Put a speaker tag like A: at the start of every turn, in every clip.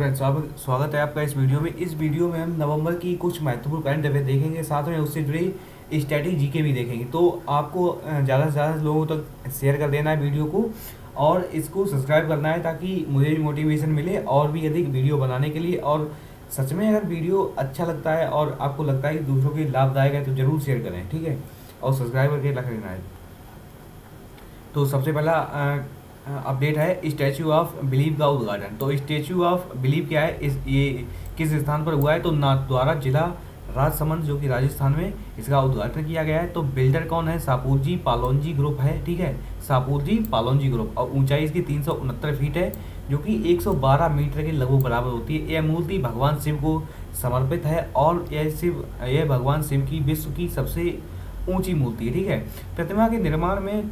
A: Friends, स्वागत है आपका इस वीडियो में। इस वीडियो में हम नवंबर की कुछ महत्वपूर्ण करंट अफेयर देखेंगे, साथ में उससे जुड़ी स्टैटिक जीके भी देखेंगे। तो आपको ज़्यादा से ज़्यादा लोगों तक शेयर कर देना है वीडियो को, और इसको सब्सक्राइब करना है ताकि मुझे भी मोटिवेशन मिले और भी अधिक वीडियो बनाने के लिए। और सच में अगर वीडियो अच्छा लगता है और आपको लगता है कि दूसरों के लाभदायक है तो ज़रूर शेयर करें, ठीक है, और सब्सक्राइब करके रख लेना है। तो सबसे पहला अपडेट है स्टैचू ऑफ बिलीव का उद्घाटन। तो स्टैचू ऑफ बिलीव क्या है, ये किस स्थान पर हुआ है? तो नाथद्वारा जिला राजसमंद, जो कि राजस्थान में, इसका उद्घाटन किया गया है। तो बिल्डर कौन है? सापूरजी पालोनजी ग्रुप है, ठीक है, सापूरजी पालोनजी ग्रुप। और ऊंचाई इसकी 369 फीट है, जो कि 112 मीटर के लगभग बराबर होती है। यह मूर्ति भगवान शिव को समर्पित है और यह भगवान शिव की विश्व की सबसे ऊंची मूर्ति है, ठीक है। प्रतिमा के निर्माण में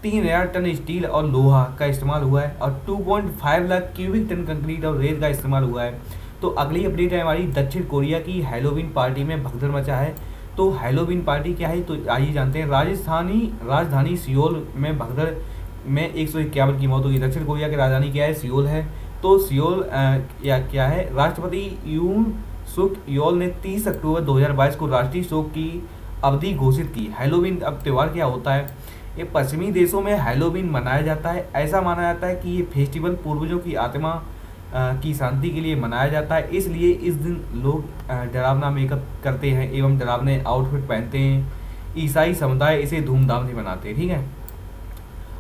A: 3000 टन स्टील और लोहा का इस्तेमाल हुआ है और 2.5 लाख क्यूबिक टन कंक्रीट और रेत का इस्तेमाल हुआ है। तो अगली अपडेट है हमारी, दक्षिण कोरिया की हैलोवीन पार्टी में भगदड़ मचा है। तो हैलोवीन पार्टी क्या है, तो आइए जानते हैं। राजधानी सियोल में भगदड़ में 151 की मौत हुई। दक्षिण कोरिया की राजधानी क्या है? सियोल है। तो सियोल या क्या है, राष्ट्रपति यून सुक योल ने 30 अक्टूबर 2022 को राष्ट्रीय शोक की अवधि घोषित की। हैलोवीन अब त्यौहार क्या होता है? ये पश्चिमी देशों में हैलोवीन मनाया जाता है। ऐसा माना जाता है कि ये फेस्टिवल पूर्वजों की आत्मा की शांति के लिए मनाया जाता है, इसलिए इस दिन लोग डरावना मेकअप करते हैं एवं डरावने आउटफिट पहनते हैं। ईसाई समुदाय इसे धूमधाम से मनाते हैं, ठीक है।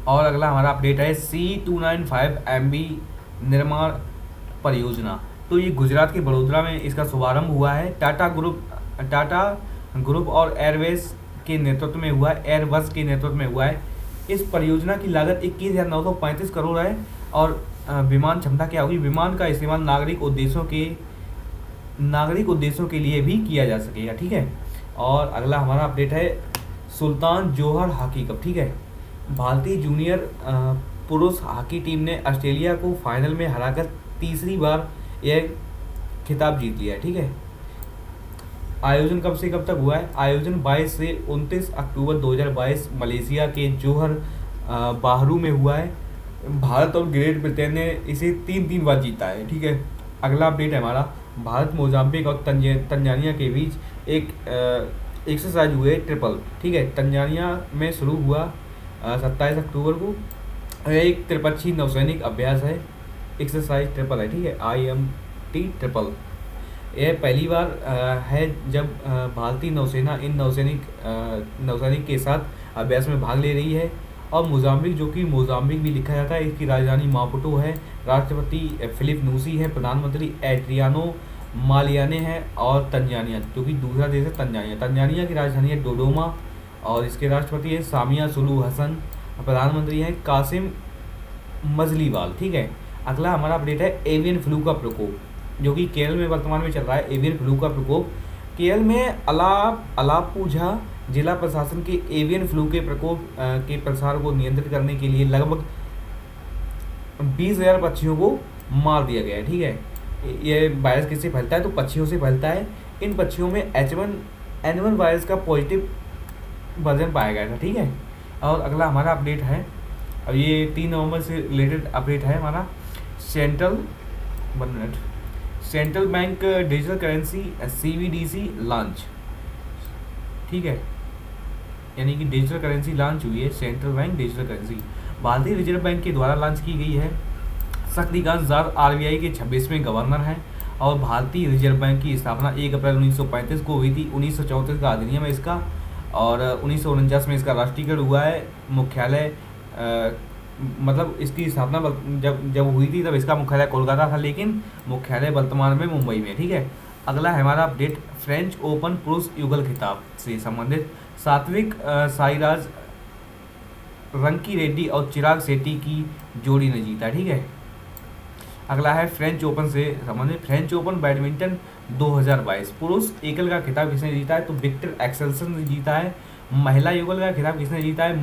A: और अगला हमारा अपडेट है C295 MB निर्माण परियोजना। तो ये गुजरात के बड़ोदरा में इसका शुभारंभ हुआ है। टाटा ग्रुप और एयरवेज के नेतृत्व में हुआ है, एयरबस के नेतृत्व में हुआ है। इस परियोजना की लागत 21,935 करोड़ है। और विमान क्षमता क्या होगी? विमान का इस्तेमाल नागरिक उद्देश्यों के लिए भी किया जा सकेगा, ठीक है। और अगला हमारा अपडेट है सुल्तान जोहर हॉकी कप, ठीक है। भारतीय जूनियर पुरुष हॉकी टीम ने ऑस्ट्रेलिया को फाइनल में हराकर तीसरी बार यह खिताब जीत लिया है, ठीक है। आयोजन कब से कब तक हुआ है? आयोजन 22 से 29 अक्टूबर 2022 मलेशिया के जोहर बाहरू में हुआ है। भारत और ग्रेट ब्रिटेन ने इसे 3 बार जीता है, ठीक है। अगला अपडेट है हमारा, भारत मोजाम्बिक और तंजानिया के बीच एक एक्सरसाइज हुए ट्रिपल, ठीक है। तंजानिया में शुरू हुआ 27 अक्टूबर को। यह एक त्रिपक्षीय नौसैनिक अभ्यास है, एक्सरसाइज ट्रिपल है, ठीक है, IMT ट्रिपल। यह पहली बार है जब भारतीय नौसेना इन नौसैनिक के साथ अभ्यास में भाग ले रही है। और मोजाम्बिक, जो कि मोजाम्बिक भी लिखा जाता है, इसकी राजधानी मापुटो है। राष्ट्रपति फिलिप न्यूसी है। प्रधानमंत्री एड्रियानो मालियाने हैं। और तंजानिया, जो कि दूसरा देश है तंजानिया की राजधानी है डोडोमा और इसके राष्ट्रपति हैं सामिया सुलू हसन। प्रधानमंत्री हैं कासिम मजलीवाल, ठीक है। अगला हमारा अपडेट है एवियन फ्लू का प्रकोप, जो कि केरल में वर्तमान में चल रहा है। एवियन फ्लू का प्रकोप केरल में अलापुझा जिला प्रशासन के एवियन फ्लू के प्रकोप के प्रसार को नियंत्रित करने के लिए लगभग 20,000 पक्षियों को मार दिया गया है, ठीक है। ये वायरस किससे फैलता है? तो पक्षियों से फैलता है। इन पक्षियों में H1N1 वायरस का पॉजिटिव वर्जन पाया गया था, ठीक है। और अगला हमारा अपडेट है, अब ये 3 नवंबर से रिलेटेड अपडेट है हमारा। Central bank digital currency CBDC launch, ठीक है, यानी कि डिजिटल करेंसी लॉन्च हुई है। सेंट्रल बैंक डिजिटल करेंसी भारतीय रिजर्व बैंक के द्वारा लॉन्च की गई है। शक्तिकांत दास RBI के 26वें गवर्नर हैं। और भारतीय रिजर्व बैंक की स्थापना 1 अप्रैल 1935 को हुई थी। 1934 का अधिनियम है इसका, और 1949 में इसका राष्ट्रीयकरण हुआ है। मुख्यालय मतलब इसकी स्थापना जब हुई थी तब इसका मुख्यालय कोलकाता था, लेकिन मुख्यालय वर्तमान में मुंबई में, ठीक है। अगला है हमारा अपडेट फ्रेंच ओपन पुरुष युगल खिताब से संबंधित। सात्विक साईराज रंकी रेड्डी और चिराग शेट्टी की जोड़ी ने जीता, ठीक है। अगला है फ्रेंच ओपन से संबंधित। फ्रेंच ओपन बैडमिंटन 2022 पुरुष एकल का खिताब किसने जीता है? तो विक्टर एक्सेल्सन ने जीता है। महिला युगल का खिताब किसने जीता है?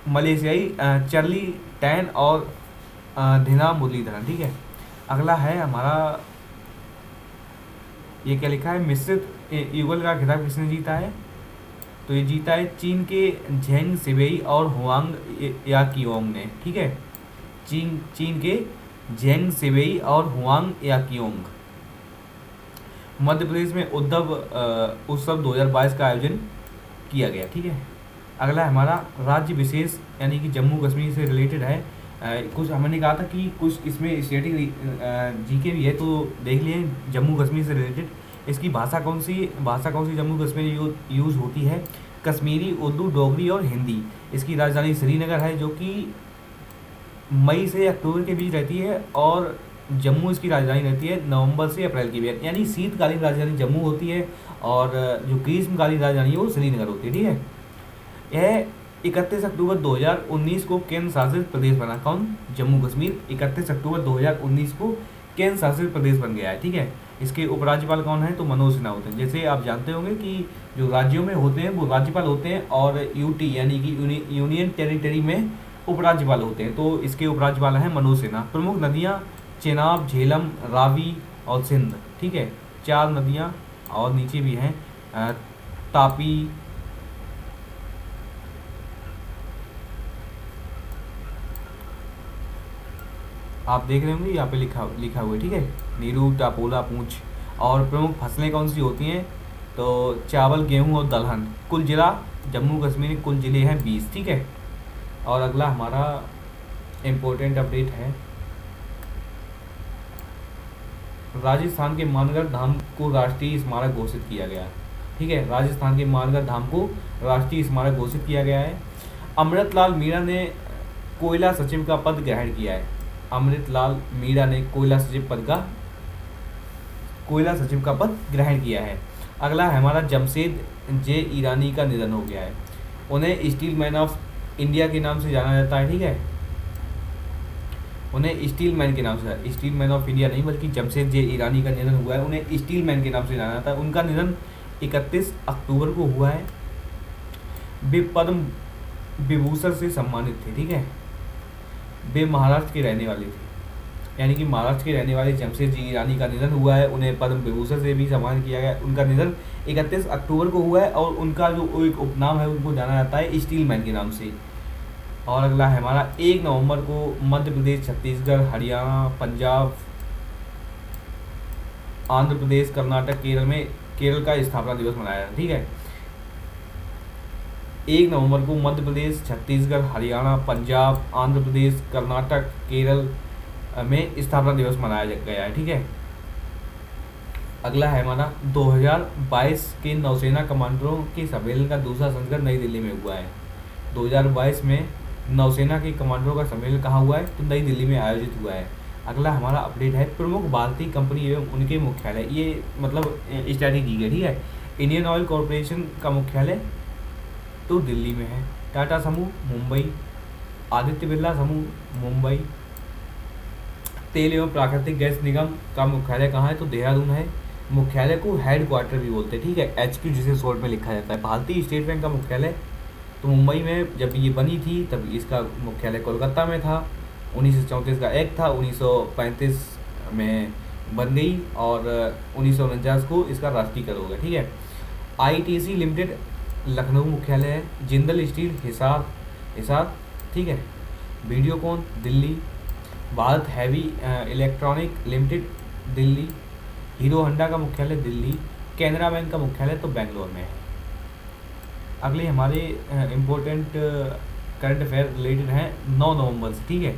A: मलेशियाई चर्ली टैन और धिना मुरलीधरन, ठीक है। अगला है हमारा, ये क्या लिखा है, मिश्रित युगल का खिताब किसने जीता है? तो ये जीता है चीन के झेंग सिवेई और हुआंग याकियोंग ने, ठीक है। चीन के जेंग सिवेई और हुआंग याकियोंग। मध्य प्रदेश में उत्सव 2022 का आयोजन किया गया। ठीक है, अगला हमारा राज्य विशेष यानी कि जम्मू कश्मीर से रिलेटेड है। कुछ हमने कहा था कि कुछ इसमें स्टेटिक जीके भी है, तो देख लिए जम्मू कश्मीर से रिलेटेड। इसकी भाषा कौन सी जम्मू कश्मीर यूज़ होती है? कश्मीरी, उर्दू, डोगरी और हिंदी। इसकी राजधानी श्रीनगर है, जो कि मई से अक्टूबर के बीच रहती है, और जम्मू इसकी राजधानी रहती है नवंबर से अप्रैल के बीच। यानी शीतकालीन राजधानी जम्मू होती है और जो ग्रीष्मकालीन राजधानी है वो श्रीनगर होती है। ठीक है, यह 31 अक्टूबर 2019 को केंद्र शासित प्रदेश बना। कौन? जम्मू कश्मीर 31 अक्टूबर 2019 को केंद्र शासित प्रदेश बन गया है। ठीक है, इसके उपराज्यपाल कौन है? तो मनोज सिन्हा होते हैं। जैसे आप जानते होंगे कि जो राज्यों में होते हैं वो राज्यपाल होते हैं, और यूटी यानी कि यूनियन टेरिटरी में उपराज्यपाल होते हैं। तो इसके उपराज्यपाल हैं मनोज सिन्हा। प्रमुख नदियाँ चेनाब, झेलम, रावी और सिंध। ठीक है, 4 नदियाँ, और नीचे भी हैं तापी, आप देख रहे होंगे यहाँ पे लिखा हुआ है। ठीक है, नीरू, टापोला, पूंछ। और प्रमुख फसलें कौन सी होती हैं? तो चावल, गेहूं और दलहन। कुल जिला जम्मू कश्मीर में कुल जिले हैं 20। ठीक है, और अगला हमारा इम्पोर्टेंट अपडेट है, राजस्थान के मानगढ़ धाम को राष्ट्रीय स्मारक घोषित किया गया है। ठीक है, राजस्थान के मानगढ़ धाम को राष्ट्रीय स्मारक घोषित किया गया है। अमृतलाल मीणा ने कोयला सचिव का पद ग्रहण किया है। अमृतलाल मीणा ने कोयला सचिव का पद ग्रहण किया है। अगला है हमारा जमशेद जे ईरानी का निधन हो गया है। उन्हें स्टील मैन ऑफ इंडिया के नाम से जाना जाता है। ठीक है, उन्हें स्टील मैन के नाम से, स्टील मैन ऑफ इंडिया नहीं बल्कि जमशेद जे ईरानी का निधन हुआ है, उन्हें स्टील मैन के नाम से जाना जाता है। उनका निधन 31 अक्टूबर को हुआ है। वे पद्म विभूषण से सम्मानित थे। ठीक है, वे महाराष्ट्र के रहने वाले थे, यानी कि महाराष्ट्र के रहने वाले जमशेद जी ईरानी का निधन हुआ है। उन्हें पद्म विभूषण से भी सम्मानित किया गया। उनका निधन 31 अक्टूबर को हुआ है, और उनका जो एक उपनाम है उनको जाना जाता है स्टील मैन के नाम से। और अगला है हमारा 1 नवंबर को मध्य प्रदेश, छत्तीसगढ़, हरियाणा, पंजाब, आंध्र प्रदेश, कर्नाटक, केरल का स्थापना दिवस मनाया जाता है। ठीक है, 1 नवंबर को मध्य प्रदेश, छत्तीसगढ़, हरियाणा, पंजाब, आंध्र प्रदेश, कर्नाटक, केरल में स्थापना दिवस मनाया गया है। ठीक है, अगला है हमारा 2022 के नौसेना कमांडरों के सम्मेलन का दूसरा संस्करण नई दिल्ली में हुआ है। 2022 में नौसेना के कमांडरों का सम्मेलन कहाँ हुआ है? तो नई दिल्ली में आयोजित हुआ है। अगला हमारा अपडेट है प्रमुख भारतीय कंपनी एवं उनके मुख्यालय। ये मतलब स्ट्रैटेजी है। ठीक है, इंडियन ऑयल कॉरपोरेशन का मुख्यालय तो दिल्ली में है। टाटा समूह मुंबई, आदित्य बिरला समूह मुंबई, तेल एवं प्राकृतिक गैस निगम का मुख्यालय कहाँ है? तो देहरादून है। मुख्यालय को हेड क्वार्टर भी बोलते हैं। ठीक है, HQ जिसे शॉर्ट में लिखा जाता है। भारतीय स्टेट बैंक का मुख्यालय तो मुंबई में जब ये बनी थी तब इसका मुख्यालय कोलकाता में था। 1934 का एक्ट था, 1935 में बन गई, और 1949 को इसका राष्ट्रीयकरण हो गया। ठीक है, ITC लिमिटेड लखनऊ मुख्यालय है। जिंदल स्टील हिसार। ठीक है, Videocon Delhi. Bharat heavy electronic limited Delhi. Hero Honda का मुख्यालय दिल्ली। कैनरा बैंक का मुख्यालय तो बेंगलोर में है। अगले हमारे इम्पोर्टेंट करंट अफेयर रिलेटेड हैं 9 नवंबर से। ठीक है,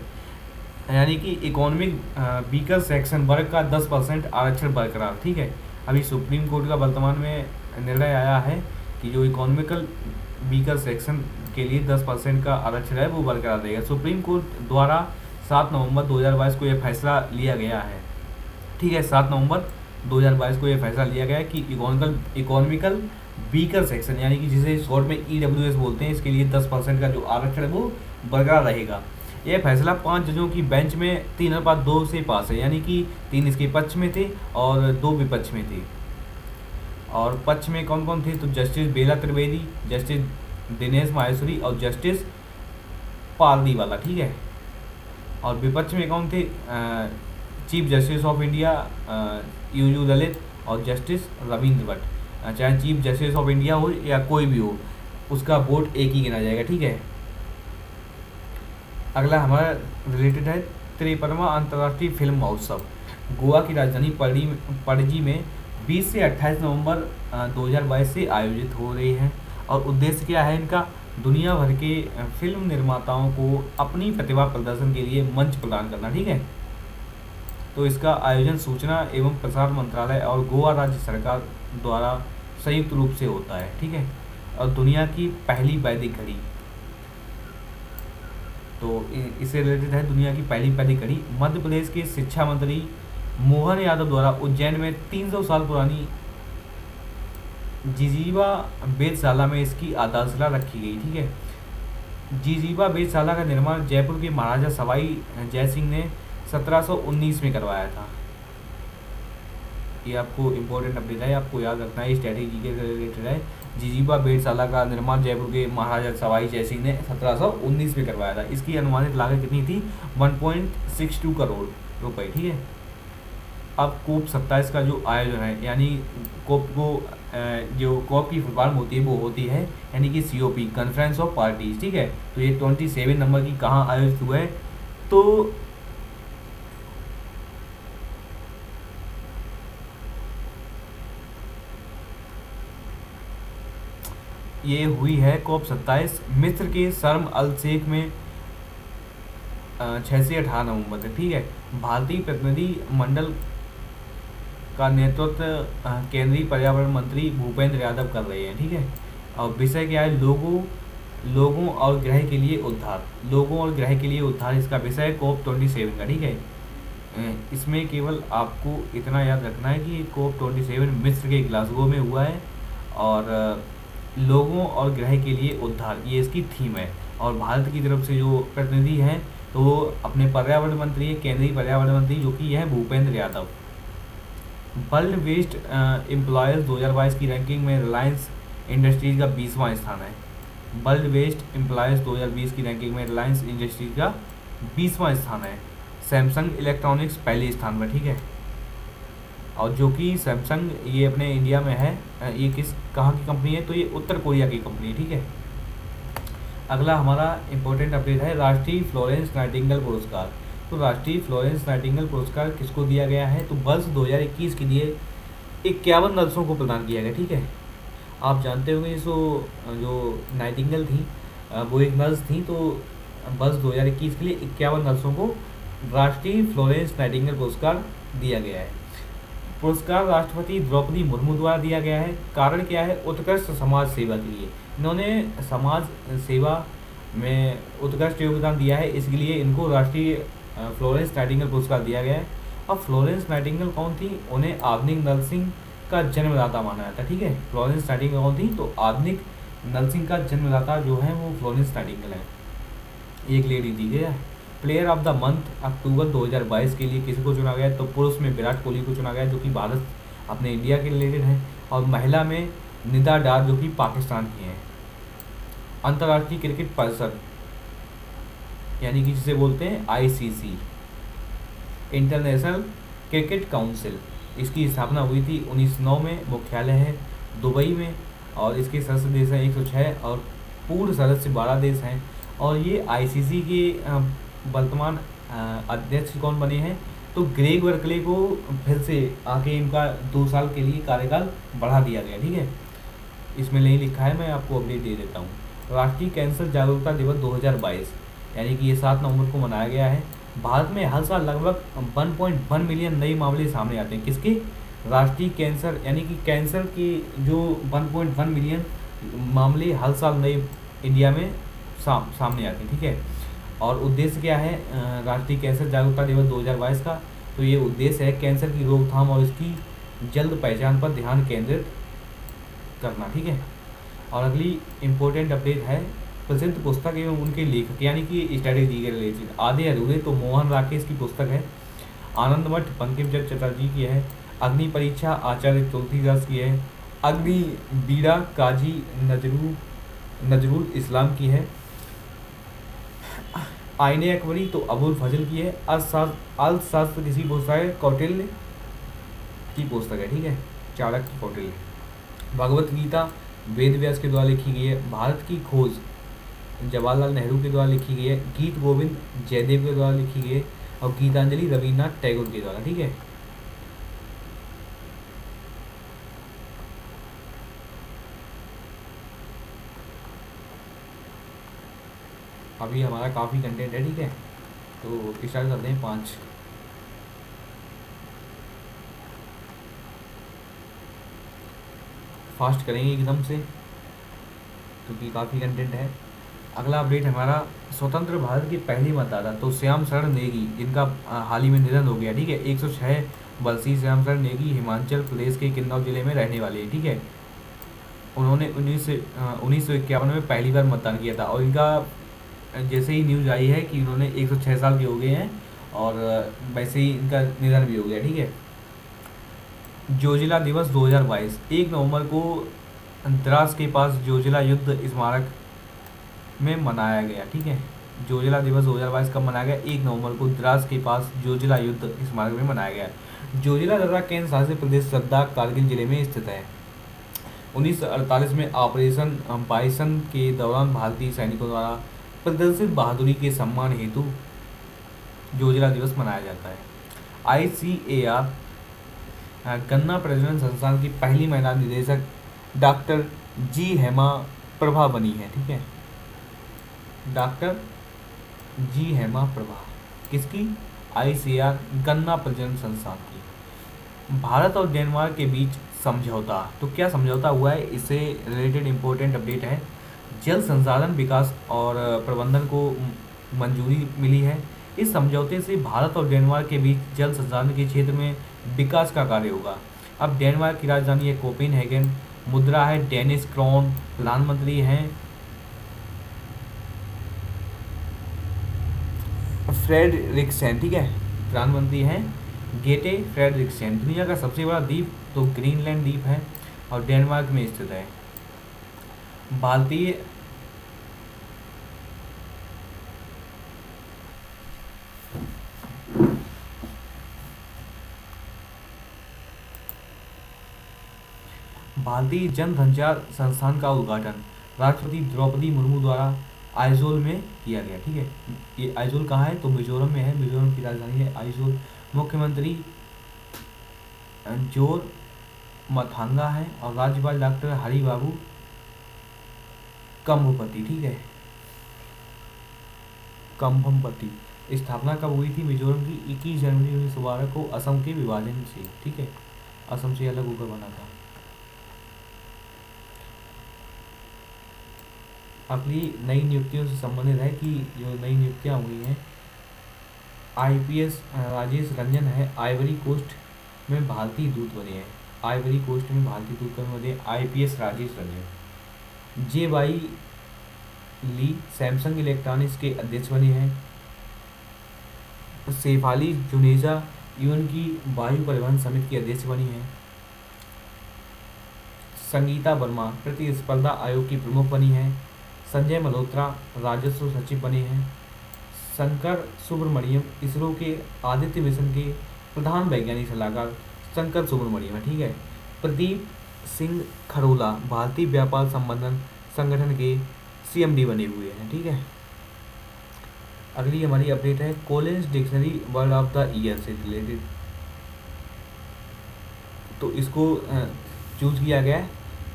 A: यानी कि इकोनॉमिक वीकर सेक्शन वर्ग का 10% आरक्षण बरकरार। ठीक है, अभी सुप्रीम कोर्ट का वर्तमान में निर्णय आया है कि जो इकोनॉमिकल वीकर सेक्शन के लिए 10% का आरक्षण है वो बरकरार रहेगा। सुप्रीम कोर्ट द्वारा 7 नवंबर 2022 को यह फैसला लिया गया है। ठीक है, 7 नवंबर 2022 को यह फैसला लिया गया है कि इकोनॉमिकल वीकर सेक्शन यानी कि जिसे शॉर्ट में EWS बोलते हैं, इसके लिए 10% का जो आरक्षण है वो बरकरार रहेगा। यह फैसला 5 जजों की बेंच में 3/2 से पास है, यानी कि 3 इसके पक्ष में थे और 2 विपक्ष में थे। और पक्ष में कौन कौन थे? तो जस्टिस बेला त्रिवेदी, जस्टिस दिनेश माहेश्वरी और जस्टिस पारदीवाला। ठीक है, और विपक्ष में कौन थे? Chief justice of India UU Lalit और जस्टिस रविंद्र भट्ट। चाहे चीफ जस्टिस ऑफ इंडिया हो या कोई भी हो, उसका वोट एक ही गिना जाएगा। ठीक है, अगला हमारा रिलेटेड है 53वां अंतर्राष्ट्रीय फिल्म महोत्सव गोवा की राजधानी पणजी में 20 से 28 नवंबर 2022 से आयोजित हो रही है। और उद्देश्य क्या है इनका? दुनिया भर के फिल्म निर्माताओं को अपनी प्रतिभा प्रदर्शन के लिए मंच प्रदान करना। ठीक है, तो इसका आयोजन सूचना एवं प्रसारण मंत्रालय और गोवा राज्य सरकार द्वारा संयुक्त रूप से होता है। ठीक है, और दुनिया की पहली वैदिक घड़ी, तो इससे रिलेटेड है दुनिया की पहली वैदिक घड़ी। मध्य प्रदेश के शिक्षा मंत्री मोहन यादव द्वारा उज्जैन में 300 साल पुरानी जिजीबा वेधशाला में इसकी आधारशिला रखी गई। ठीक है, जिजीबा वेधशाला का निर्माण जयपुर के महाराजा सवाई जय सिंह ने 1719 में करवाया था। ये आपको इम्पोर्टेंट अपडेट है, आपको याद रखना है, स्ट्रैटेजी के रिलेटेड है। जिजीबा वेधशाला का निर्माण जयपुर के महाराजा सवाई जय सिंह ने 1719 में करवाया था। इसकी अनुमानित लागत कितनी थी? 1.62 करोड़ रुपए। ठीक है, अब COP 27 का जो आयोजन है, यानी COP को जो COP की फुल फॉर्म होती है वो होती है यानी कि COP, कॉन्फ्रेंस ऑफ पार्टीज। ठीक है, तो ये 27 नंबर की कहाँ आयोजित हुआ है? तो ये हुई है COP 27 मिस्र के शर्म अल शेख में 6 से 18 नवंबर तक। ठीक है, भारतीय प्रतिनिधि मंडल का नेतृत्व केंद्रीय पर्यावरण मंत्री भूपेंद्र यादव कर रहे हैं। ठीक है, और विषय क्या है? लोगों और ग्रह के लिए उद्धार। लोगों और ग्रह के लिए उद्धार इसका विषय है COP 27 का। ठीक है, इसमें केवल आपको इतना याद रखना है कि COP 27 मिस्र के ग्लासगो में हुआ है और लोगों और ग्रह के लिए उद्धार ये इसकी थीम है। और भारत की तरफ से जो प्रतिनिधि हैं तो वो अपने पर्यावरण मंत्री है, केंद्रीय पर्यावरण मंत्री, जो कि यह Bhupendra Yadav. World best employees 2022 की रैंकिंग में रिलायंस इंडस्ट्रीज़ का 20वां स्थान है। वर्ल्ड बेस्ट एम्प्लॉयज़ 2020 की रैंकिंग में रिलायंस इंडस्ट्रीज़ का 20वां स्थान है। सैमसंग इलेक्ट्रॉनिक्स पहले स्थान पर। ठीक है, और जो कि सैमसंग ये अपने इंडिया में है, ये कहाँ की कंपनी है? तो ये उत्तर कोरिया की कंपनी है। ठीक है, अगला हमारा इम्पोर्टेंट अपडेट है राष्ट्रीय फ्लोरेंस नाइटिंगेल पुरस्कार। तो राष्ट्रीय फ्लोरेंस नाइटिंगेल पुरस्कार किसको दिया गया है? तो वर्ष 2021 के लिए 51 नर्सों को प्रदान किया गया। ठीक है, आप जानते होंगे जो नाइटिंगेल थी वो एक नर्स थी, तो वर्ष 2021 के लिए 51 नर्सों को राष्ट्रीय फ्लोरेंस नाइटिंगेल पुरस्कार दिया गया है। पुरस्कार राष्ट्रपति द्रौपदी मुर्मू द्वारा दिया गया है। कारण क्या है? उत्कृष्ट समाज सेवा के लिए। इन्होंने समाज सेवा में उत्कृष्ट योगदान दिया है, इसके लिए इनको राष्ट्रीय फ्लोरेंस नाइटिंगेल पुरस्कार दिया गया है। अब फ्लोरेंस नाइटिंगेल कौन थी? उन्हें आधुनिक नर्सिंग का जन्मदाता माना जाता है। ठीक है, फ्लोरेंस नाइटिंगेल कौन थी? तो आधुनिक नर्सिंग का जन्मदाता जो है वो फ्लोरेंस नाइटिंगेल है। एक लेडी दी गई है। प्लेयर ऑफ द मंथ अक्टूबर 2022 के लिए किसी को चुना गया? तो पुरुष में विराट कोहली को चुना गया, जो कि भारत अपने इंडिया के रिलेटेड है, और महिला में निदा डार, जो कि पाकिस्तान की हैं। अंतर्राष्ट्रीय क्रिकेट परिषद यानी कि जिसे बोलते हैं ICC, इंटरनेशनल क्रिकेट काउंसिल, इसकी स्थापना हुई थी 1909 में। मुख्यालय है दुबई में और इसके सदस्य देश हैं 106 और पूर्ण सदस्य 12 देश हैं। और ये ICC के वर्तमान अध्यक्ष कौन बने हैं? तो ग्रेग बर्कले को फिर से आके इनका 2 साल के लिए कार्यकाल बढ़ा दिया गया। ठीक है, इसमें नहीं लिखा है, मैं आपको अपडेट दे देता हूँ। राष्ट्रीय कैंसर जागरूकता दिवस 2022 यानी कि ये 7 नवंबर को मनाया गया है। भारत में हर साल लगभग 1.1 मिलियन नए मामले सामने आते हैं। किसके? राष्ट्रीय कैंसर यानी कि कैंसर के जो 1.1 मिलियन मामले हर साल नए इंडिया में सामने आते हैं। ठीक है, और उद्देश्य क्या है राष्ट्रीय कैंसर जागरूकता दिवस 2022 का? तो ये उद्देश्य है कैंसर की रोकथाम और इसकी जल्द पहचान पर ध्यान केंद्रित करना। ठीक है, और अगली इम्पोर्टेंट अपडेट है प्रसिद्ध पुस्तक एवं उनके लेखक यानी कि स्ट्रैटेजी के रिलेटेड। आधे अधूरे तो मोहन राकेश की पुस्तक है। आनंद मठ बंकिम चंद्र चटर्जी की है। अग्नि परीक्षा आचार्य तुलसीदास की है। अग्नि बीड़ा काजी नजरुल इस्लाम की है। आईने अकबरी तो अबुल फजल की है। अर्थशास्त्र किसी पुस्तक है? कौटिल्य की पुस्तक है। ठीक है, चाणक्य कौटिल्य। भगवत गीता वेद व्यास के द्वारा लिखी गई है। भारत की खोज जवाहरलाल नेहरू के द्वारा लिखी गई है। गीत गोविंद जयदेव के द्वारा लिखी गई है। और गीतांजलि रविन्द्रनाथ टैगोर के द्वारा। ठीक है, अभी हमारा काफ़ी कंटेंट है। ठीक है, तो स्टार्ट करते हैं। 5 फास्ट करेंगे एकदम से क्योंकि काफ़ी कंटेंट है। अगला अपडेट हमारा स्वतंत्र भारत के पहले मतदाता तो श्याम शरण नेगी, जिनका हाल ही में निधन हो गया। ठीक है, 106 वर्षीय श्याम शरण नेगी हिमाचल प्रदेश के किन्नौर जिले में रहने वाले हैं। ठीक है, उन्होंने 1951 में पहली बार मतदान किया था और इनका जैसे ही न्यूज़ आई है कि उन्होंने 106 साल के हो गए हैं और वैसे ही इनका निधन भी हो गया। ठीक है, जोजिला दिवस 2022 1 नवंबर को द्रास के पास जोजिला युद्ध स्मारक में मनाया गया। ठीक है, जोजिला दिवस 2022 कब मनाया गया? 1 नवंबर को द्रास के पास जोजिला युद्ध स्मारक में मनाया गया। जोजिला लद्दाख केंद्र शासित प्रदेश लद्दाख कारगिल जिले में स्थित है। 1948 में ऑपरेशन बाइसन के दौरान भारतीय सैनिकों द्वारा प्रदर्शित बहादुरी के सम्मान हेतु जोजिला दिवस मनाया जाता है। ICAR गन्ना प्रजनन संस्थान की पहली महिला निदेशक डॉक्टर जी हेमा प्रभा बनी है। ठीक है, डॉक्टर जी हेमा प्रभा किसकी? ICAR गन्ना प्रजनन संस्थान की। भारत और डेनमार्क के बीच समझौता, तो क्या समझौता हुआ है, इससे रिलेटेड इम्पोर्टेंट अपडेट है। जल संसाधन विकास और प्रबंधन को मंजूरी मिली है। इस समझौते से भारत और डेनमार्क के बीच जल संसाधन के क्षेत्र में विकास का कार्य होगा। अब डेनमार्क की राजधानी है कोपेनहेगन, मुद्रा है डेनिश क्रोन, प्रधानमंत्री हैं फ्रेडरिक्सेन। ठीक है, प्रधानमंत्री हैं गेटे फ्रेडरिक्सेन। दुनिया का सबसे बड़ा द्वीप तो ग्रीनलैंड द्वीप है और डेनमार्क में स्थित है। भारतीय भारतीय जनसंचार संस्थान का उद्घाटन राष्ट्रपति द्रौपदी मुर्मू द्वारा आइजोल में किया गया। ठीक है, ये आइजोल कहाँ है? तो मिजोरम में है। मिजोरम की राजधानी है आइजोल। मुख्यमंत्री जोर मथांगा है और राज्यपाल डॉक्टर हरिबाबू कम्भपति। ठीक है, कम्भमपति। स्थापना कब हुई थी मिजोरम की? 21 जनवरी 1912 को असम के विभाजन से। ठीक है, असम से अलग होकर बना था। अगली नई नियुक्तियों से संबंधित है कि जो नई नियुक्तियां हुई हैं, IPS राजेश रंजन है, आइवरी कोस्ट में भारतीय दूत बने हैं। आइवरी कोस्ट में भारतीय दूत बने IPS राजेश रंजन। JY ली सैमसंग इलेक्ट्रॉनिक्स के अध्यक्ष बने हैं। शेफाली जुनेजा UN की वायु परिवहन समिति की अध्यक्ष बनी है। संगीता वर्मा प्रतिस्पर्धा आयोग की प्रमुख बनी है। संजय मल्होत्रा राजस्व सचिव बने हैं। शंकर सुब्रमण्यम इसरो के आदित्य मिशन के प्रधान वैज्ञानिक सलाहकार शंकर सुब्रमण्यम है। ठीक है, प्रदीप सिंह खरोला भारतीय व्यापार संबंधन संगठन के CMD बने हुए हैं। ठीक है, अगली हमारी अपडेट है Collins dictionary word of the year से रिलेटेड। तो इसको चूज किया गया है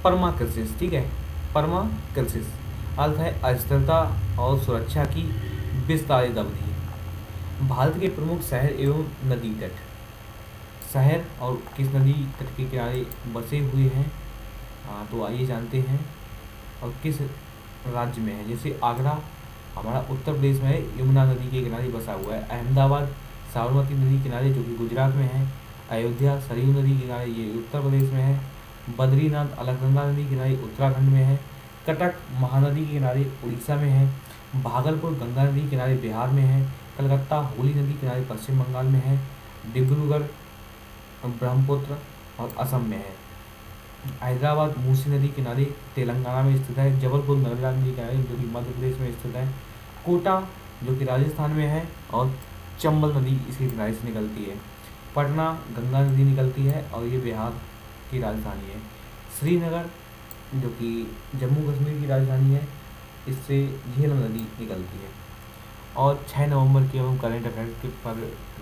A: परमाक्रिसिस। ठीक है, परमाक्रिसिस अर्थ है अस्थिरता और सुरक्षा की विस्तारित अवधि। भारत के प्रमुख शहर एवं नदी तट, शहर और किस नदी तट के किनारे बसे हुए हैं, तो आइए जानते हैं। और किस राज्य में है, जैसे आगरा हमारा उत्तर प्रदेश में है, यमुना नदी के किनारे बसा हुआ है। अहमदाबाद साबरमती नदी के किनारे जो कि गुजरात में है। अयोध्या सरयू नदी के किनारे ये उत्तर प्रदेश में है। बद्रीनाथ अलकनंदा नदी के किनारे उत्तराखंड में है। कटक महानदी के किनारे उड़ीसा में है। भागलपुर गंगा नदी के किनारे बिहार में है। कलकत्ता होली नदी के किनारे पश्चिम बंगाल में है। डिब्रूगढ़ ब्रह्मपुत्र और असम में है। हैदराबाद मूसी नदी के किनारे तेलंगाना में स्थित है। जबलपुर नर्मदा नदी के किनारे जो कि मध्य प्रदेश में स्थित है। कोटा जो कि राजस्थान में है और चंबल नदी इसके किनारे से निकलती है। पटना गंगा नदी निकलती है और ये बिहार की राजधानी है। श्रीनगर जो कि जम्मू कश्मीर की राजधानी है, इससे झेलम नदी निकलती है। और 6 नवंबर के हम करंट अफेयर के पर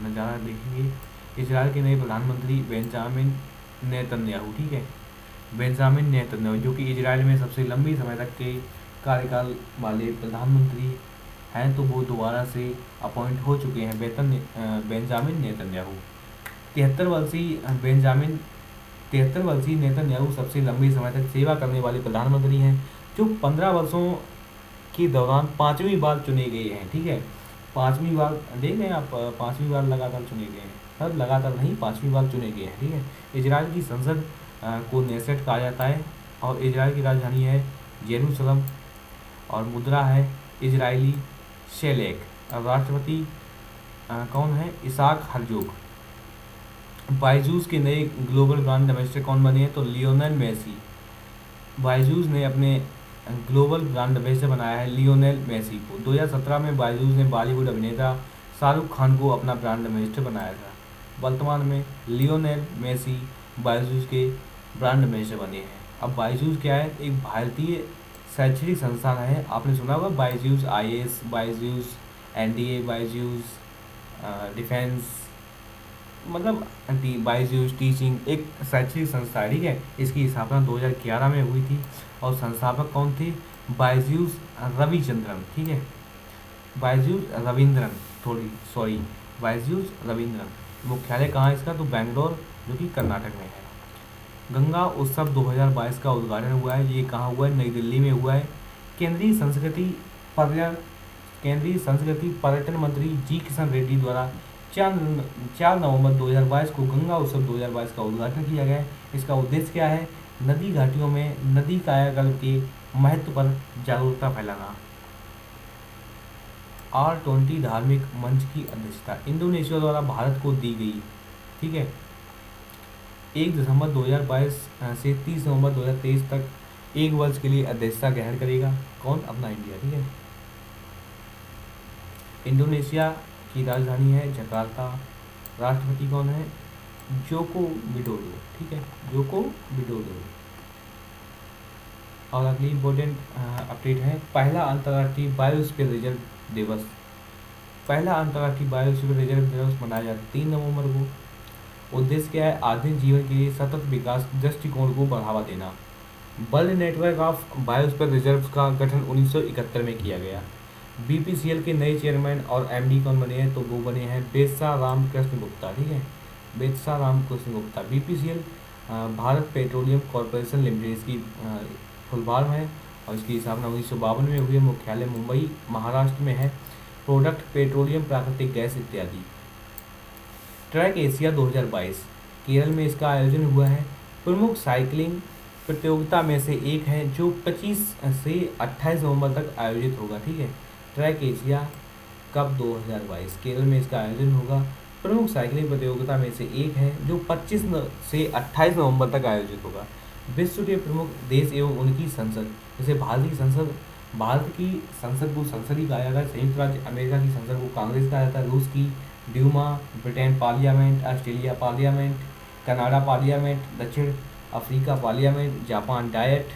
A: नज़ारा देखेंगे। इजराइल के नए प्रधानमंत्री बेंजामिन नेतन्याहू, ठीक है, बेंजामिन नेतन्याहू, जो कि इजराइल में सबसे लंबी समय तक के कार्यकाल वाले प्रधानमंत्री हैं, तो वो दोबारा से अपॉइंट हो चुके हैं बेंजामिन नेतन्याहू। 73 वर्षीय नेतन्याहू सबसे लंबी समय तक सेवा करने वाले प्रधानमंत्री हैं, जो 15 वर्षों के दौरान 5वीं बार चुने गए हैं, ठीक है। 5वीं बार देख रहे हैं आप, 5वीं बार लगातार चुने गए हैं, सब लगातार नहीं, 5वीं बार चुने गए हैं, ठीक है। इजराइल की संसद को नेसेट कहा जाता है, और इजराइल की राजधानी है जेरूसलम, और मुद्रा है इजरायली शेलेक। और राष्ट्रपति कौन है? Isaac Herzog. बायजूस के नए ग्लोबल ब्रांड एम्बेसडर कौन बने हैं? तो लियोनेल मेसी। बायजूस ने अपने ग्लोबल ब्रांड एम्बेसडर बनाया है लियोनेल मेसी को। 2017 में बायजूस ने बॉलीवुड अभिनेता शाहरुख खान को अपना ब्रांड एम्बेसडर बनाया था। वर्तमान में लियोनेल मेसी बायजूस के ब्रांड एम्बेसडर बने हैं। अब बायजूस क्या है? एक भारतीय शैक्षणिक संस्थान है, आपने सुना होगा Byju's IAS, Byju's NDA, Byju's defence, मतलब बायजूस टीचिंग, एक शैक्षणिक संस्था है, ठीक है। इसकी स्थापना 2011 में हुई थी, और संस्थापक कौन थे? बायजूस रविचंद्रन, ठीक है, बायजूस रविंद्रन, बायजूस रविंद्रन। मुख्यालय कहाँ है इसका? तो बेंगलोर, जो कि कर्नाटक में है। गंगा उत्सव 2022 का उद्घाटन हुआ है, ये कहाँ हुआ है? नई दिल्ली में हुआ है। केंद्रीय संस्कृति पर्यटन मंत्री जी किशन रेड्डी द्वारा 4 नवंबर 2022 को गंगा उत्सव 2022 का उद्घाटन किया गया है। इसका उद्देश्य क्या है? नदी घाटियों में नदी कायाकल्प के महत्व पर जागरूकता फैलाना। R20 धार्मिक मंच की अध्यक्षता इंडोनेशिया द्वारा भारत को दी गई, ठीक है। 1 दिसंबर 2022 से 30 नवंबर 2023 तक 1 वर्ष के लिए अध्यक्षता ग्रहण करेगा। कौन? अपना इंडिया, ठीक है। इंडोनेशिया की राजधानी है जकार्ता। राष्ट्रपति कौन है? जोको विडोडो, ठीक है, जोको विडोडो। और अगली इम्पोर्टेंट अपडेट है, पहला अंतर्राष्ट्रीय बायोस्फीयर रिजर्व दिवस। पहला अंतर्राष्ट्रीय बायोस्फीयर रिजर्व दिवस मनाया जाता है 3 नवंबर को। उद्देश्य क्या है? आधुनिक जीवन के लिए सतत विकास दृष्टिकोण को बढ़ावा देना। World network of biosphere reserve का गठन 1971 में किया गया। BPCL के नए चेयरमैन और MD कौन बने हैं? तो वो बने हैं बेत्सा रामकृष्ण गुप्ता, ठीक है, Betsa Ramkrishna Gupta. BPCL Bharat petroleum corporation limited इसकी फुल फॉर्म है, और इसकी स्थापना 1952 में हुई है। मुख्यालय मुंबई महाराष्ट्र में है। प्रोडक्ट पेट्रोलियम, प्राकृतिक गैस इत्यादि। ट्रैक एशिया 2022 केरल में इसका आयोजन हुआ है। प्रमुख साइकिलिंग प्रतियोगिता में से एक है, जो 25 से 28 नवंबर तक आयोजित होगा, ठीक है। ट्रैक एशिया कप 2022 केरल में इसका आयोजन होगा। प्रमुख साइकिलिंग प्रतियोगिता में से एक है, जो 25 से 28 नवंबर तक आयोजित होगा। विश्व के प्रमुख देश एवं उनकी संसद, जैसे भारत की संसद को संसद ही कहा जाता है। संयुक्त राज्य अमेरिका की संसद को कांग्रेस कहा जाता है। रूस की Duma, Britain parliament, Australia parliament, Canada parliament, दक्षिण अफ्रीका पार्लियामेंट, जापान डायट,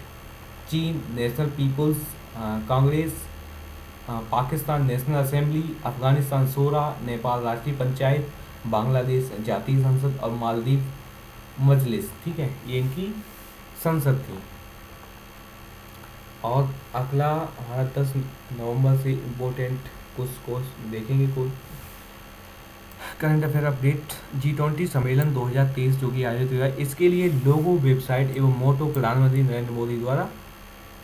A: चीन national people's congress, Pakistan national assembly, Afghanistan Shura, Nepal Rashtriya Panchayat, Bangladesh जातीय संसद, और मालदीव मजलिस, ठीक है, ये इनकी संसद थी। और अगला हमारा 10 नवंबर से इम्पोर्टेंट कुछ देखेंगे। कुछ करंट अफेयर अपडेट। G20 सम्मेलन 2023 जो कि आयोजित हुआ है, इसके लिए लोगो, वेबसाइट एवं मोटो प्रधानमंत्री नरेंद्र मोदी द्वारा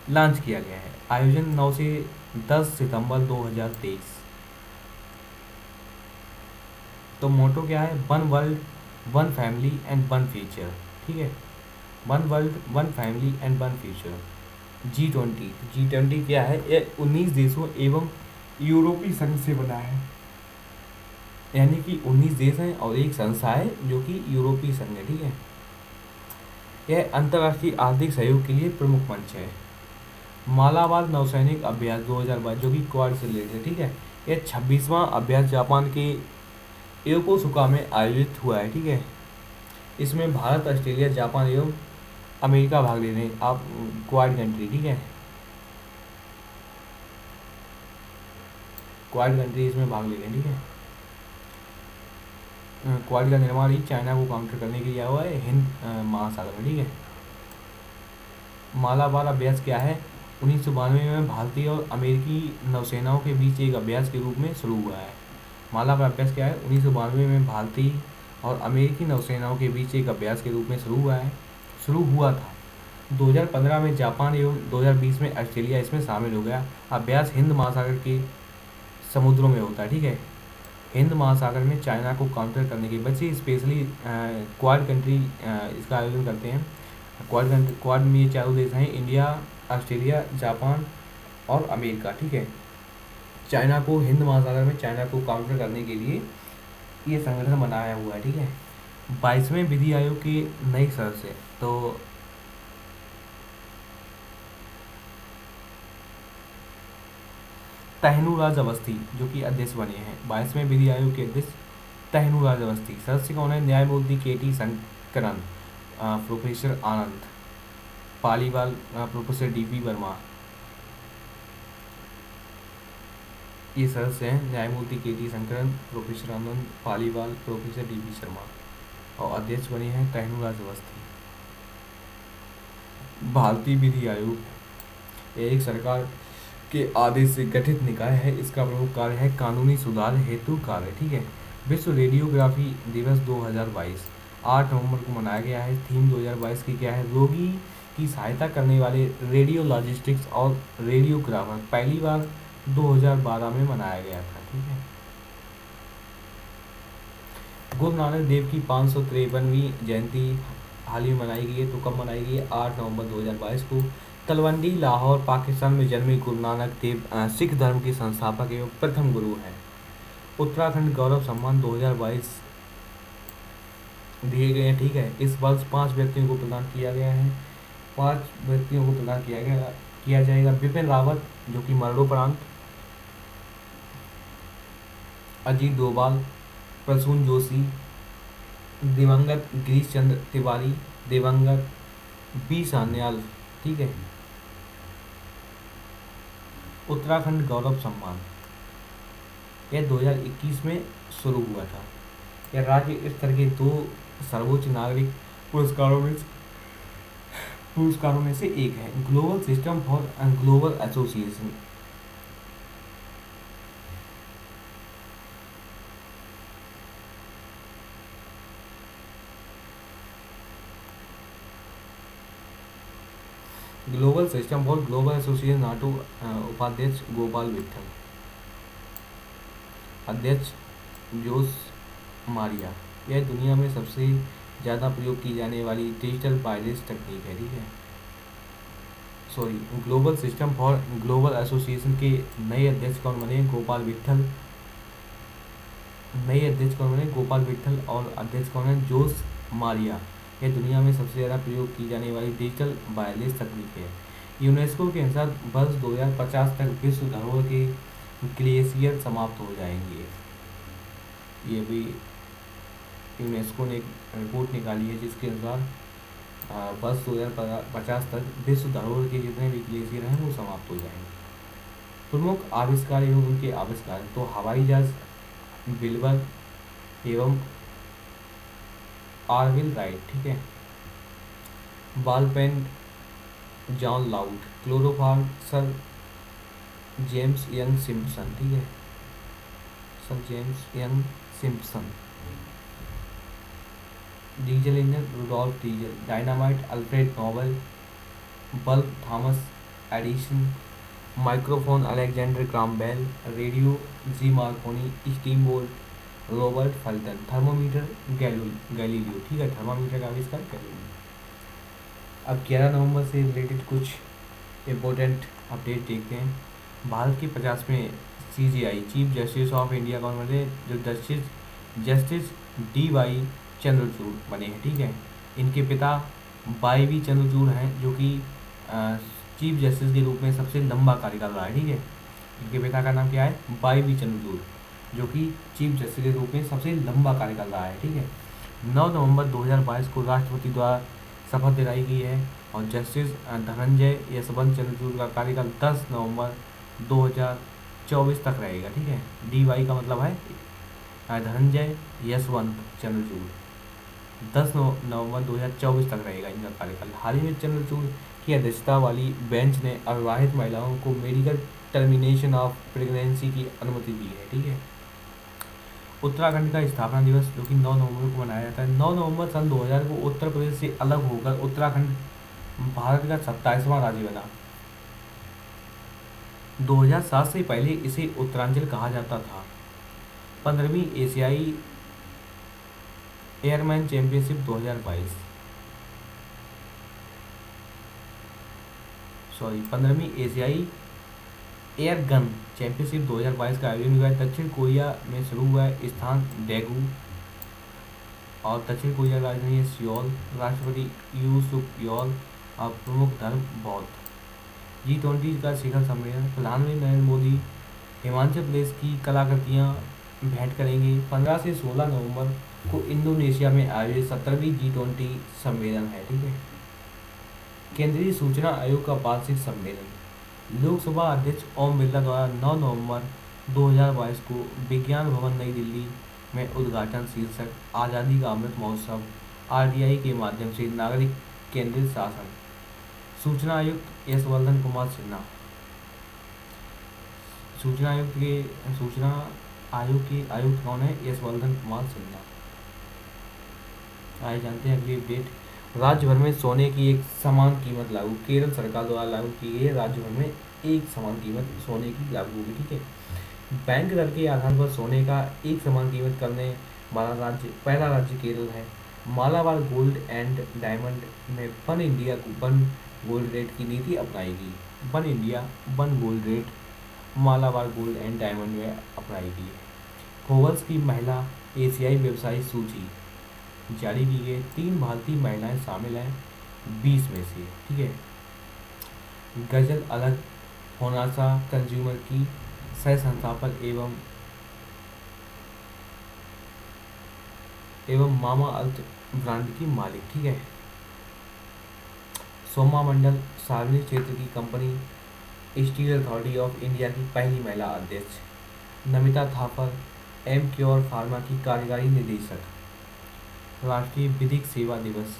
A: लॉन्च किया गया है। आयोजन 9 से 10 सितंबर 2023। तो मोटो क्या है? One world, one family and one future, ठीक है, one world, one family and one future. G20 क्या है? ये 19 देशों एवं यूरोपीय संघ से बना है, यानी कि 19 देश हैं और एक संस्था है जो कि यूरोपीय संघ है, ठीक है। यह अंतर्राष्ट्रीय आर्थिक सहयोग के लिए प्रमुख मंच है। मालाबार नौसैनिक अभ्यास 2022 जो कि क्वाड से रिलेटेड है, ठीक है। यह 26वां अभ्यास जापान के योकोसुका में आयोजित हुआ है, ठीक है। इसमें भारत, ऑस्ट्रेलिया, जापान एवं अमेरिका भाग ले रहे हैं, आप क्वाड कंट्री, ठीक है। क्वाड कंट्री इसमें भाग ले रहे हैं, ठीक है। क्वाड का निर्माण ही चाइना को काउंटर करने के लिए हुआ है हिंद महासागर में, ठीक है। मालाबार अभ्यास क्या है? 1992 में भारतीय और अमेरिकी नौसेनाओं के बीच एक अभ्यास के रूप में शुरू हुआ है। मालाबार अभ्यास क्या है? 1992 में भारतीय और अमेरिकी नौसेनाओं के बीच एक अभ्यास के रूप में शुरू हुआ था। 2015 में जापान एवं 2020 में ऑस्ट्रेलिया इसमें शामिल हो गया। अभ्यास हिंद महासागर के समुद्रों में होता है, ठीक है। हिंद महासागर में चाइना को काउंटर करने के बच्चे स्पेशली क्वाड कंट्री इसका आयोजन करते हैं। क्वाड में ये चारों देश हैं, इंडिया, ऑस्ट्रेलिया, जापान और अमेरिका, ठीक है। चाइना को हिंद महासागर में चाइना को काउंटर करने के लिए ये संगठन बनाया हुआ है, ठीक है। 22वें विधि आयोग की नई सदस्य तो तहनुराज अवस्थी जो कि अध्यक्ष बने हैं। 22वें विधि आयोग के अध्यक्ष तहनुराज अवस्थी। सदस्य कौन है? न्यायमूर्ति के.टी. शंकरन, प्रोफेसर आनंद पालीवाल, प्रोफेसर डी.पी. वर्मा, ये सदस्य हैं। न्यायमूर्ति के.टी. शंकरन, प्रोफेसर आनंद पालीवाल, प्रोफेसर डी.पी. शर्मा और अध्यक्ष बने हैं तहनुराज अवस्थी। भारतीय विधि आयोग एक सरकार के आदेश से गठित निकाय है। इसका प्रमुख कार्य है कानूनी सुधार हेतु कार्य, ठीक है। विश्व रेडियोग्राफी दिवस 2022 8 नवंबर को मनाया गया है। थीम 2022 की क्या है? रोगी की सहायता करने वाले रेडियोलॉजिस्टिक्स और रेडियोग्राफर पहली बार 2012 में मनाया गया था, ठीक है। गुरु नानक देव की 553वीं जयंती हाल ही में मनाई गई है। तो कब मनाई गई है? 8 नवंबर 2022 को। तलवंडी लाहौर पाकिस्तान में जन्मे गुरु नानक देव सिख धर्म के संस्थापक एवं प्रथम गुरु हैं। उत्तराखंड गौरव सम्मान 2022 दिए गए हैं, ठीक है। इस वर्ष 5 व्यक्तियों को प्रदान किया गया है। 5 व्यक्तियों को प्रदान किया जाएगा। विपिन रावत जो कि मरणोपरांत, अजीत डोभाल, प्रसून जोशी, दिवंगत गिरीश चंद्र तिवारी, दिवंगत बी सान्याल, ठीक है। उत्तराखंड गौरव सम्मान यह 2021 में शुरू हुआ था। यह राज्य स्तर के 2 सर्वोच्च नागरिक पुरस्कारों में से एक है। Global system for global association global system for global association NATO उपाध्यक्ष गोपाल विट्ठल, अध्यक्ष जोस मारिया। यह दुनिया में सबसे ज़्यादा प्रयोग की जाने वाली डिजिटल वायरलेस तकनीक है, ठीक है। Global system for global association के नए अध्यक्ष कौन बने? गोपाल विट्ठल। नए अध्यक्ष कौन बने? गोपाल विट्ठल और अध्यक्ष कौन है? जोस मारिया। यह दुनिया में सबसे ज़्यादा प्रयोग की जाने वाली डिजिटल वायरलेस तकनीक है। यूनेस्को के अनुसार वर्ष 2050 तक विश्व धरोहर के ग्लेशियर समाप्त हो जाएंगे। ये भी यूनेस्को ने एक रिपोर्ट निकाली है जिसके अनुसार वर्ष 2050 तक विश्व धरोहर के जितने भी ग्लेशियर हैं वो समाप्त हो जाएंगे। प्रमुख आविष्कार एवं उनके आविष्कार तो हवाई जहाज विल्बर एवं आरविल राइट, ठीक है। Ball pen John Loud, chloroform sir James Young Simpson, ठीक है। Sir James Young Simpson. Diesel engine Rudolf Diesel, dynamite Alfred Nobel, bulb Thomas Edison, microphone Alexander Graham Bell, radio G Marconi, steam boat Robert Fulton, thermometer Galileo, ठीक है। Thermometer का आविष्कार Galileo. अब 11 नवंबर से related कुछ important update देखते हैं। भारत के 50वें CJI chief justice of India कौन बने? जो जस्टिस DY चंद्रचूड़ बने हैं, ठीक है। इनके पिता YV चंद्रचूड़ हैं जो कि चीफ जस्टिस के रूप में सबसे लंबा कार्यकाल रहा है, ठीक है। इनके पिता का नाम क्या है? YV चंद्रचूड़ जो कि चीफ जस्टिस के रूप में सबसे लंबा कार्यकाल रहा है, ठीक है। 9 नवंबर 2022 को राष्ट्रपति द्वारा शपथ दिलाई गई है और जस्टिस धनंजय यशवंत चंद्रचूड़ का कार्यकाल 10 नवंबर 2024 तक रहेगा, ठीक है। DY का मतलब है धनंजय यशवंत चंद्रचूड़। 10 नवंबर 2024 तक रहेगा इनका कार्यकाल। हाल ही में चंद्रचूड़ की अध्यक्षता वाली बेंच ने अविवाहित महिलाओं को मेडिकल टर्मिनेशन ऑफ प्रेगनेंसी की अनुमति दी है, ठीक है। उत्तराखंड का स्थापना दिवस जो कि 9 नवंबर को मनाया जाता है। 9 नवंबर सन 2000 को उत्तर प्रदेश से अलग होकर उत्तराखंड भारत का 27वां राज्य बना। 2007 से पहले इसे उत्तरांचल कहा जाता था। 15वीं एशियाई एयरमैन चैंपियनशिप 2022 15वीं एशियाई एयर गन चैंपियनशिप 2022 का आयोजन हुआ है। दक्षिण कोरिया में शुरू हुआ है, स्थान डेगू और दक्षिण कोरिया की राजधानी है सियोल। राष्ट्रपति यू सुक योल और प्रमुख धर्म बौद्ध। G20 का शिखर सम्मेलन। प्रधानमंत्री नरेंद्र मोदी हिमाचल प्रदेश की कलाकृतियाँ भेंट करेंगे। 15 से 16 नवंबर को इंडोनेशिया में आयोजित 17वीं G20 सम्मेलन है, ठीक है। केंद्रीय सूचना आयोग का वार्षिक सम्मेलन। लोकसभा अध्यक्ष ओम बिरला द्वारा 9 नवंबर 2022 को विज्ञान भवन नई दिल्ली में उद्घाटन शीर्षक आज़ादी का अमृत महोत्सव RDI के माध्यम से नागरिक केंद्रित शासन। सूचना आयुक्त यशवर्धन कुमार सिन्हा। सूचना आयोग के आयुक्त कौन है? यशवर्धन कुमार सिन्हा। आइए जानते हैं अगली अपडेट। राज्य भर में सोने की एक समान कीमत लागू। केरल सरकार द्वारा लागू की गई है। राज्य भर में एक समान कीमत सोने की लागू होगी, ठीक है। बैंक दर के आधार पर सोने का एक समान कीमत करने वाला पहला राज्य केरल है। मालाबार गोल्ड एंड डायमंड में one India one gold rate की नीति अपनाएगी। One India one gold rate Malabar gold and diamond में अपनाएगी। फोर्ब्स की महिला एशियाई व्यवसायी सूची जारी की गई। 3 भारतीय महिलाएं शामिल हैं 20 में से, ठीक है। गजल अलग होनासा कंज्यूमर की सह संस्थापक एवं मामा अर्थ ब्रांड की मालिक, ठीक है। सोमा मंडल सार्वजनिक क्षेत्र की company steel authority of India की पहली महिला अध्यक्ष। नमिता थापर एमक्योर फार्मा की कार्यकारी निदेशक। राष्ट्रीय विधिक सेवा दिवस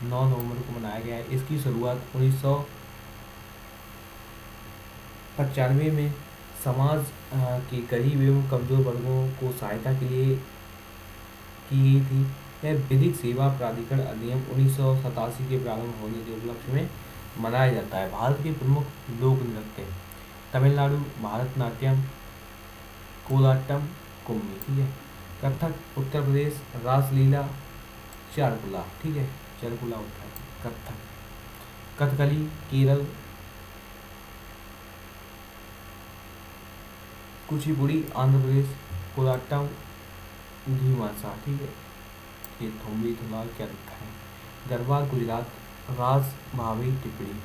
A: 9 नवंबर को मनाया गया है। इसकी शुरुआत 1995 में समाज के गरीब एवं कमजोर वर्गों को सहायता के लिए की गई थी। यह विधिक सेवा प्राधिकरण अधिनियम 1987 के प्रारंभ होने के उपलक्ष्य में मनाया जाता है। भारत के प्रमुख लोक नृत्य तमिलनाडु भारतनाट्यम, कोलाट्टम, कुम्मी, ठीक है। कथक उत्तर प्रदेश, रासलीला, चारकुला, ठीक है। चारकुला होता है कथक। कथकली केरल, कुचिपुड़ी आंध्र प्रदेश, कोलाट्टम धीमासा, ठीक है। ये थोम्बी थोलाल क्या लिखा है। गरबा गुजरात, रास भावी टिप्पणी।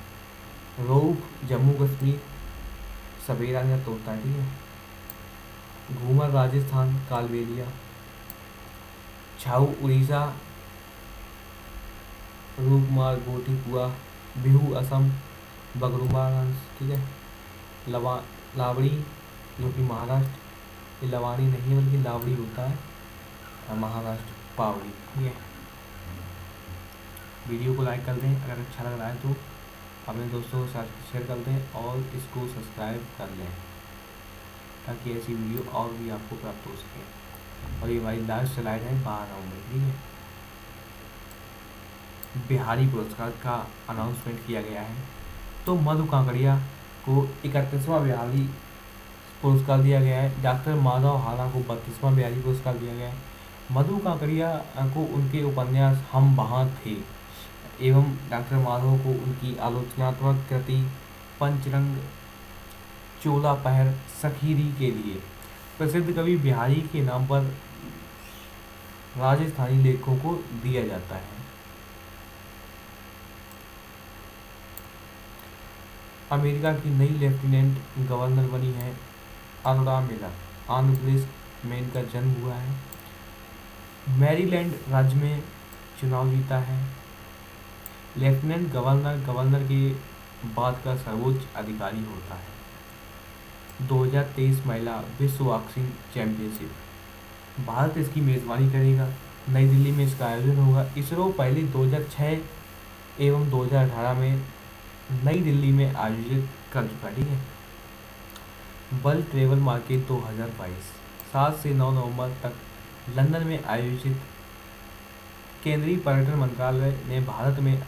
A: रऊफ जम्मू कश्मीर, सवेरा या तोता, ठीक है। घूमर राजस्थान, कालबेलिया। छाऊ उड़ीसा, रूपमार गोटीपुआ। बिहू असम, बगरुम्बा डांस, ठीक है। लावड़ी जो कि महाराष्ट्र, ये लवाड़ी नहीं है बल्कि लावड़ी होता है महाराष्ट्र। पावड़ी, ठीक है। वीडियो को लाइक कर दें अगर अच्छा लग रहा है तो, अपने दोस्तों के साथ शेयर कर दें और इसको सब्सक्राइब कर लें ताकि ऐसी वीडियो और भी आपको प्राप्त हो सके। और ये हमारी लास्ट स्लाइड है 12 नवंबर, ठीक है। बिहारी पुरस्कार का अनाउंसमेंट किया गया है। तो मधु काकड़िया को 31वां बिहारी पुरस्कार दिया गया है। डॉक्टर माधव हारा को 32वां बिहारी पुरस्कार दिया गया है। मधु काकड़िया को उनके उपन्यास हम वहाँ थे एवं डॉक्टर माधव को उनकी आलोचनात्मक कृति पंचरंग, चोला पहर, सखीरी के लिए प्रसिद्ध कवि बिहारी के नाम पर राजस्थानी लेखकों को दिया जाता है। अमेरिका की नई लेफ्टिनेंट गवर्नर बनी है अरोरा मिलर। आंध्र प्रदेश में इनका जन्म हुआ है। मैरीलैंड राज्य में चुनाव जीता है। लेफ्टिनेंट गवर्नर गवर्नर के बाद का सर्वोच्च अधिकारी होता है। 2023 महिला विश्व बॉक्सिंग चैंपियनशिप, भारत इसकी मेज़बानी करेगा। नई दिल्ली में इसका आयोजन होगा। इसरो पहले 2006 एवं 2018 में नई दिल्ली में आयोजित कर चुका। ठीक है। वर्ल्ड ट्रेवल मार्केट 2022 7 से 9 नवंबर तक लंदन में आयोजित। केंद्रीय पर्यटन मंत्रालय ने भारत में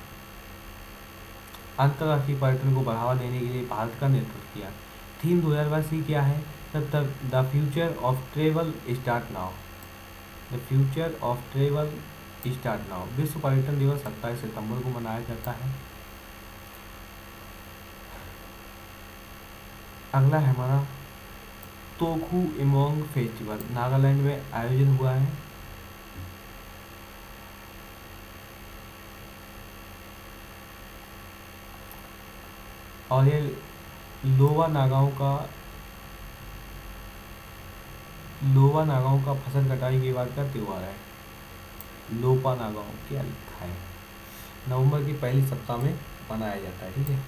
A: अंतर्राष्ट्रीय पर्यटन को बढ़ावा देने के लिए भारत का नेतृत्व किया। थीम 2022 की क्या है? The future of travel start now. The future of travel start now. विश्व पर्यटन दिवस 27 सितंबर को मनाया जाता है। अगला है हमारा तोखु इमोंग फेस्टिवल, नागालैंड में आयोजित हुआ है। और ये लोवा नागाओं का फसल कटाई के बाद का त्योहार है। लोपा नागाओं क्या लिखा है? नवंबर की पहली सप्ताह में मनाया जाता है। ठीक है।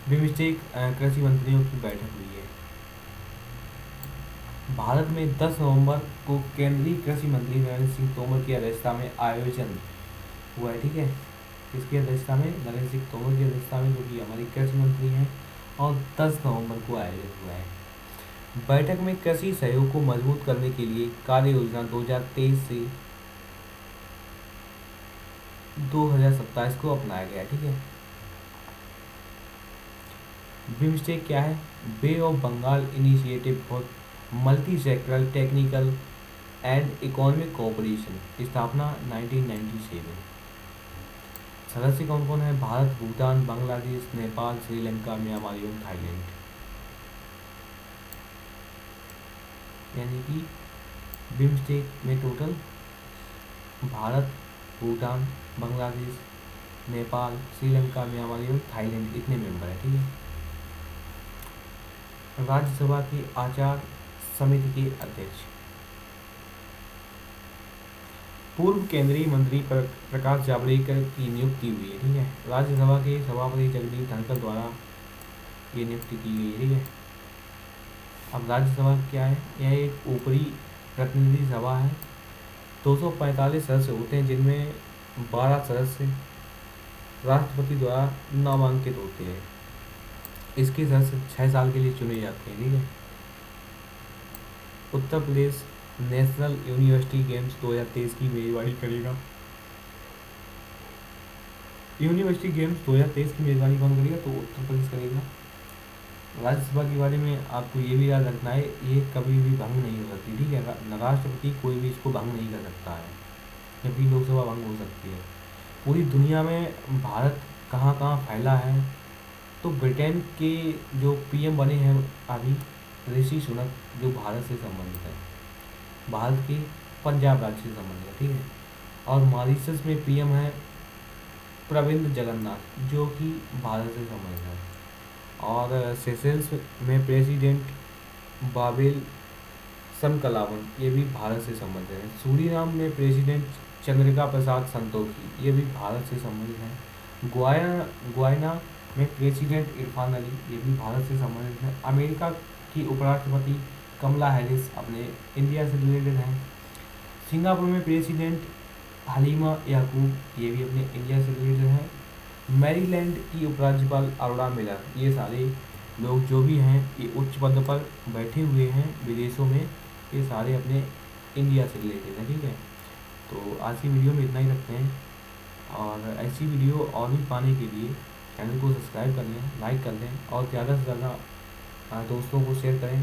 A: बिमस्टेक कृषि मंत्रियों की बैठक हुई है। भारत में 10 नवंबर को केंद्रीय कृषि मंत्री नरेंद्र सिंह तोमर की अध्यक्षता में आयोजन हुआ है। ठीक है। किसकी अध्यक्षता में? नरेंद्र सिंह तोमर की अध्यक्षता में, जो कि हमारी कृषि मंत्री हैं। और 10 नवंबर को आयोजित हुआ है। बैठक में कृषि सहयोग को मजबूत करने के लिए कार्य योजना 2023 से 2027 को अपनाया गया। ठीक है। बिमस्टेक क्या है? Bay of Bengal initiative for multi sectoral technical and economic cooperation, स्थापना 1997। सदस्य कौन कौन है? भारत, भूटान, बांग्लादेश, नेपाल, श्रीलंका, म्यांमार एवं थाईलैंड। यानी कि बिमस्टेक में टोटल भारत, भूटान, बांग्लादेश, नेपाल, श्रीलंका, म्यांमार एवं थाईलैंड इतने मेंबर है। ठीक है। राज्यसभा की आचार समिति के अध्यक्ष पूर्व केंद्रीय मंत्री प्रकाश जावड़ेकर की नियुक्ति हुई है। ठीक है। राज्यसभा के सभापति जगदीप धनखड़ द्वारा ये नियुक्ति की गई है। ठीक है। अब राज्यसभा क्या है? यह एक ऊपरी प्रतिनिधि सभा है। 245 सदस्य होते हैं, जिनमें 12 सदस्य राष्ट्रपति द्वारा नामांकित होते हैं। इसके सदस्य 6 साल के लिए चुने जाते हैं। ठीक है। Uttar Pradesh national university games 2023 की मेजबानी करेगा। यूनिवर्सिटी गेम्स 2023 की मेजबानी कौन करेगा? तो उत्तर प्रदेश करेगा। राज्यसभा के बारे में आपको ये भी याद रखना है, ये कभी भी भंग नहीं हो सकती। ठीक है। राष्ट्रपति कोई भी इसको भंग नहीं कर सकता है, जबकि लोकसभा भंग हो सकती है। पूरी दुनिया में भारत कहाँ कहाँ फैला है? तो ब्रिटेन के जो पीएम बने हैं अभी, ऋषि सुनक, जो भारत से संबंधित है, भारत के पंजाब राज्य से संबंधित है। ठीक है। और मॉरिशस में पीएम है प्रविंद जगन्नाथ, जो कि भारत से संबंधित है। और सेशेल्स में प्रेसिडेंट बाबेल समकलावन, ये भी भारत से संबंधित है। सूरीनाम में प्रेसिडेंट चंद्रिका प्रसाद संतोखी, ये भी भारत से संबंधित है। गुयाना में प्रेसिडेंट इरफान अली, ये भी भारत से संबंधित है। अमेरिका की उपराष्ट्रपति कमला हैरिस अपने इंडिया से रिलेटेड हैं। सिंगापुर में प्रेसिडेंट हलीमा याकूब, ये भी अपने इंडिया से रिलेटेड है। मैरीलैंड की उपराज्यपाल अरोड़ा मिलर, ये सारे लोग जो भी हैं ये उच्च पद पर बैठे हुए हैं विदेशों में, ये सारे अपने इंडिया से रिलेटेड हैं। ठीक है। तो आज की वीडियो में इतना ही रखते हैं, और ऐसी वीडियो और भी पाने के लिए चैनल को सब्सक्राइब कर लें, लाइक कर लें, और ज़्यादा से ज़्यादा दोस्तों को शेयर करें।